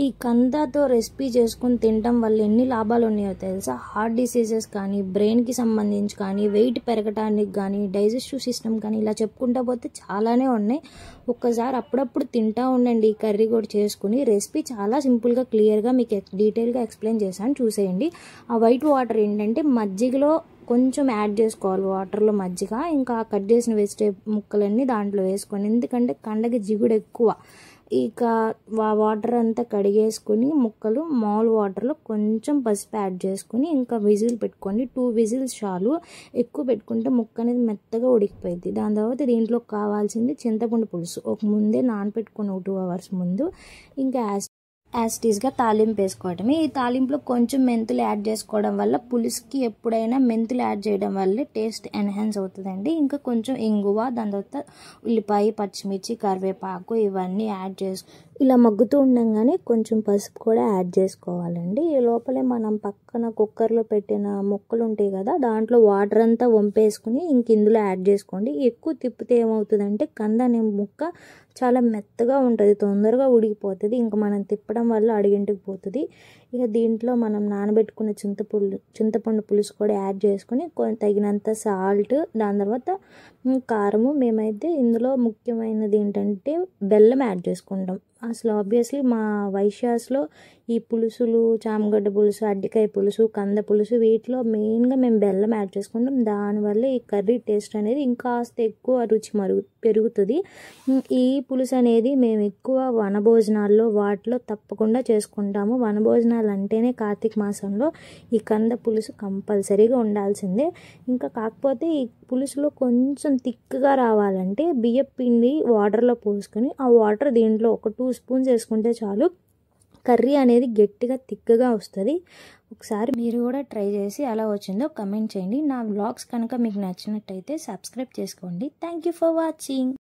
ఈ కందతో రెసిపీ చేసుకొని తినడం వల్ల ఎన్ని లాభాలు ఉన్నాయో తెలుసా? హార్ట్ డిసీజెస్ కానీ, బ్రెయిన్కి సంబంధించి కానీ, వెయిట్ పెరగటానికి కానీ, డైజెస్టివ్ సిస్టమ్ కానీ, ఇలా చెప్పుకుంటా పోతే చాలానే ఉన్నాయి. ఒక్కసారి అప్పుడప్పుడు తింటా ఉండండి ఈ కర్రీ కూడా చేసుకుని. రెసిపీ చాలా సింపుల్గా క్లియర్గా మీకు డీటెయిల్గా ఎక్స్ప్లెయిన్ చేశాను, చూసేయండి. ఆ వైట్ వాటర్ ఏంటంటే మజ్జిగలో కొంచెం యాడ్ చేసుకోవాలి, వాటర్లో మజ్జిగ. ఇంకా కట్ చేసిన వెజిటేబుల్ ముక్కలన్నీ దాంట్లో వేసుకొని, ఎందుకంటే కండకి జిగుడు ఎక్కువ. ఇక వాటర్ అంతా కడిగేసుకుని ముక్కలు మామూలు వాటర్లో కొంచెం పసుపు యాడ్ చేసుకుని ఇంకా విజిల్ పెట్టుకోండి. 2 విజిల్స్ చాలు. ఎక్కువ పెట్టుకుంటే ముక్క అనేది మెత్తగా ఉడికిపోయింది. దాని తర్వాత దీంట్లో కావాల్సింది చింతపండు పులుసు. ఒక ముందే నానపెట్టుకుని 2 అవర్స్ ముందు. ఇంకా యాస్టీస్గా తాలింపు వేసుకోవటమే. ఈ తాలింపులో కొంచెం మెంతులు యాడ్ చేసుకోవడం వల్ల పులుసుకి ఎప్పుడైనా మెంతులు యాడ్ చేయడం వల్ల టేస్ట్ ఎన్హాన్స్ అవుతుందండి. ఇంకా కొంచెం ఇంగువ, దాని తర్వాత ఉల్లిపాయ, పచ్చిమిర్చి, కరివేపాకు ఇవన్నీ యాడ్ ఇలా మగ్గుతూ ఉండగానే కొంచెం పసుపు కూడా యాడ్ చేసుకోవాలండి. ఈ లోపలే మనం పక్కన కుక్కర్లో పెట్టిన ముక్కలు ఉంటాయి కదా, దాంట్లో వాటర్ అంతా వంపేసుకుని ఇంక ఇందులో యాడ్ చేసుకోండి. ఎక్కువ తిప్పితే ఏమవుతుందంటే కంద అనే ముక్క చాలా మెత్తగా ఉంటుంది, తొందరగా ఉడికిపోతుంది. ఇంకా మనం తిప్పడం వల్ల అడుగింటికి పోతుంది. ఇక దీంట్లో మనం నానబెట్టుకున్న చింతపండు పులుసు కూడా యాడ్ చేసుకుని తగినంత సాల్ట్, దాని తర్వాత కారము. మేమైతే ఇందులో ముఖ్యమైనది ఏంటంటే బెల్లం యాడ్ చేసుకుంటాం. అసలు ఆబ్వియస్లీ మా వైశ్యాస్లో ఈ పులుసులు, చామగడ్డ పులుసు, అడ్డికాయ పులుసు, కంద పులుసు, వీటిలో మెయిన్గా మేము బెల్లం యాడ్ చేసుకుంటాం. దానివల్ల ఈ కర్రీ టేస్ట్ అనేది ఇంకాస్త ఎక్కువ రుచి పెరుగుతుంది. ఈ పులుసు అనేది మేము ఎక్కువ వనభోజనాల్లో వాటిలో తప్పకుండా చేసుకుంటాము. వనభోజనాలు అంటేనే కార్తీక మాసంలో ఈ కంద పులుసు కంపల్సరీగా ఉండాల్సిందే. ఇంకా కాకపోతే ఈ పులుసులో కొంచెం థిక్గా రావాలంటే బియ్యం పిండి వాటర్లో పోసుకొని ఆ వాటర్ దీంట్లో ఒక 2 స్పూన్స్ వేసుకుంటే చాలు. కర్రీ అనేది గట్టిగా థిక్గా వస్తుంది. ఒకసారి మీరు కూడా ట్రై చేసి ఎలా వచ్చిందో కమెంట్ చేయండి. నా వ్లాగ్స్ కనుక మీకు నచ్చినట్టయితే సబ్స్క్రైబ్ చేసుకోండి. Thank you for watching.